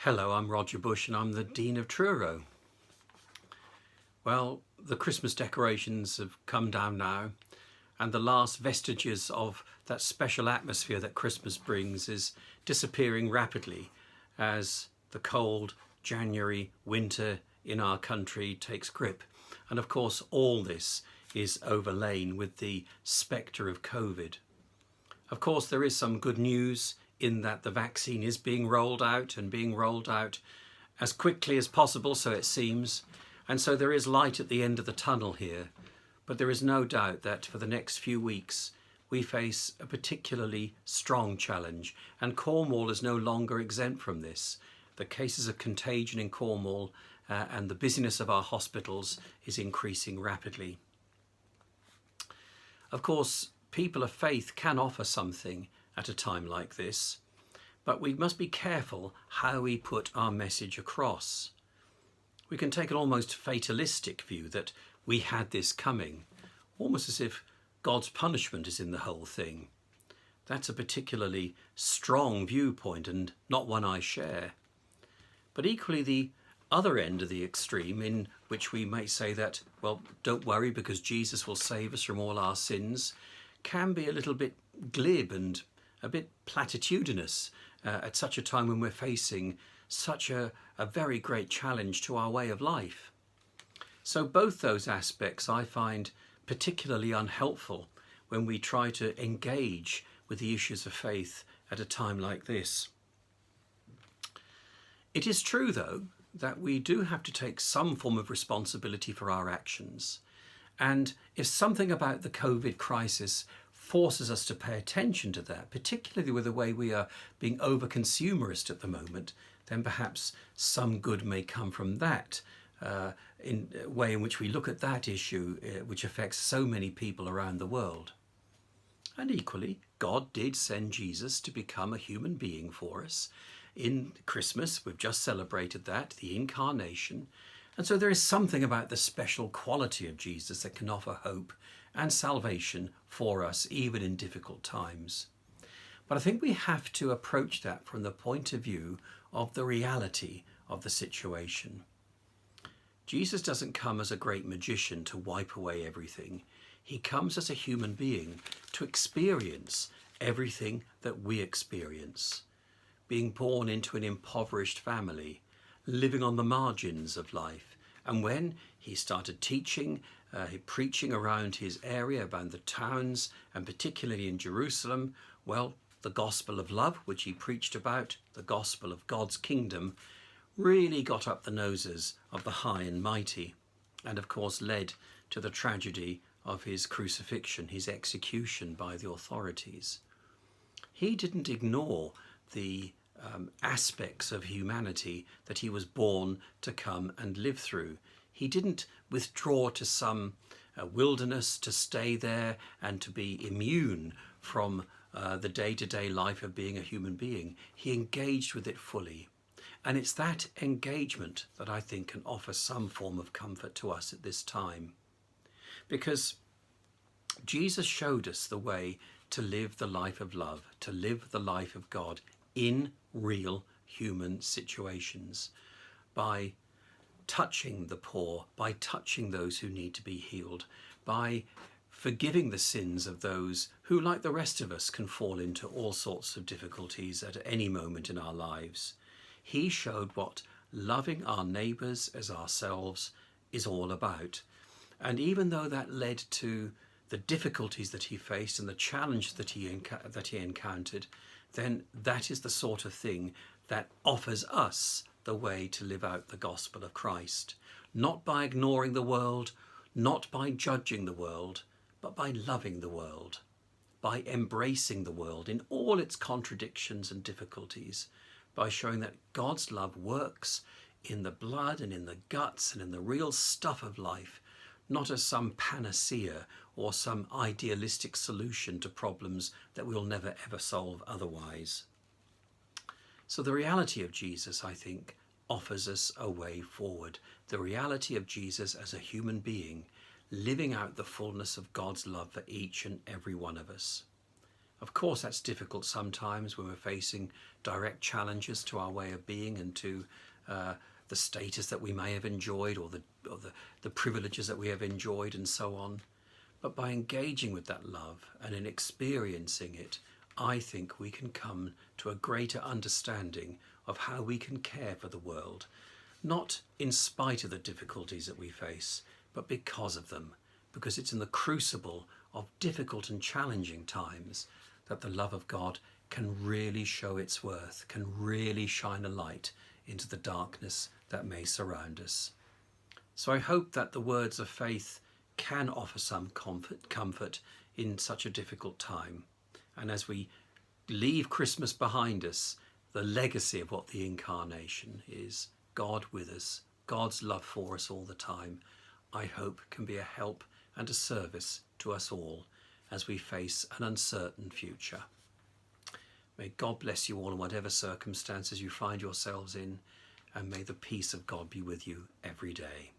Hello, I'm Roger Bush and I'm the Dean of Truro. Well, the Christmas decorations have come down now, and the last vestiges of that special atmosphere that Christmas brings is disappearing rapidly as the cold January winter in our country takes grip. And of course, all this is overlain with the spectre of COVID. Of course, there is some good news in that the vaccine is being rolled out as quickly as possible, so it seems. And so there is light at the end of the tunnel here. But there is no doubt that for the next few weeks, we face a particularly strong challenge. And Cornwall is no longer exempt from this. The cases of contagion in Cornwall and the busyness of our hospitals is increasing rapidly. Of course, people of faith can offer something at a time like this, but we must be careful how we put our message across. We can take an almost fatalistic view that we had this coming, almost as if God's punishment is in the whole thing. That's a particularly strong viewpoint and not one I share. But equally, the other end of the extreme, in which we may say that, well, don't worry because Jesus will save us from all our sins, can be a little bit glib and a bit platitudinous at such a time when we're facing such a very great challenge to our way of life. So both those aspects I find particularly unhelpful when we try to engage with the issues of faith at a time like this. It is true, though, that we do have to take some form of responsibility for our actions. And if something about the COVID crisis forces us to pay attention to that, particularly with the way we are being over-consumerist at the moment, then perhaps some good may come from that in a way in which we look at that issue which affects so many people around the world. And equally, God did send Jesus to become a human being for us. In Christmas, we've just celebrated that, the incarnation. And so there is something about the special quality of Jesus that can offer hope and salvation for us, even in difficult times. But I think we have to approach that from the point of view of the reality of the situation. Jesus doesn't come as a great magician to wipe away everything. He comes as a human being to experience everything that we experience. Being born into an impoverished family, living on the margins of life. And when he started teaching, preaching around his area, around the towns, and particularly in Jerusalem, well, the gospel of love, which he preached about, the gospel of God's kingdom, really got up the noses of the high and mighty, and of course led to the tragedy of his crucifixion, his execution by the authorities. He didn't ignore the aspects of humanity that he was born to come and live through. He didn't withdraw to some wilderness to stay there and to be immune from the day-to-day life of being a human being. He engaged with it fully. And it's that engagement that I think can offer some form of comfort to us at this time. Because Jesus showed us the way to live the life of love, to live the life of God in real human situations, by touching the poor, by touching those who need to be healed, by forgiving the sins of those who, like the rest of us, can fall into all sorts of difficulties at any moment in our lives. He showed what loving our neighbours as ourselves is all about. And even though that led to the difficulties that he faced and the challenge that he encountered, then that is the sort of thing that offers us the way to live out the gospel of Christ, not by ignoring the world, not by judging the world, but by loving the world, by embracing the world in all its contradictions and difficulties, by showing that God's love works in the blood and in the guts and in the real stuff of life, not as some panacea or some idealistic solution to problems that we'll never ever solve otherwise. So the reality of Jesus, I think, offers us a way forward. The reality of Jesus as a human being, living out the fullness of God's love for each and every one of us. Of course, that's difficult sometimes when we're facing direct challenges to our way of being and to the status that we may have enjoyed, or the privileges that we have enjoyed, and so on. But by engaging with that love and in experiencing it, I think we can come to a greater understanding of how we can care for the world, not in spite of the difficulties that we face, but because of them, because it's in the crucible of difficult and challenging times that the love of God can really show its worth, can really shine a light into the darkness that may surround us. So I hope that the words of faith can offer some comfort in such a difficult time. And as we leave Christmas behind us, the legacy of what the incarnation is, God with us, God's love for us all the time, I hope can be a help and a service to us all as we face an uncertain future. May God bless you all in whatever circumstances you find yourselves in, and may the peace of God be with you every day.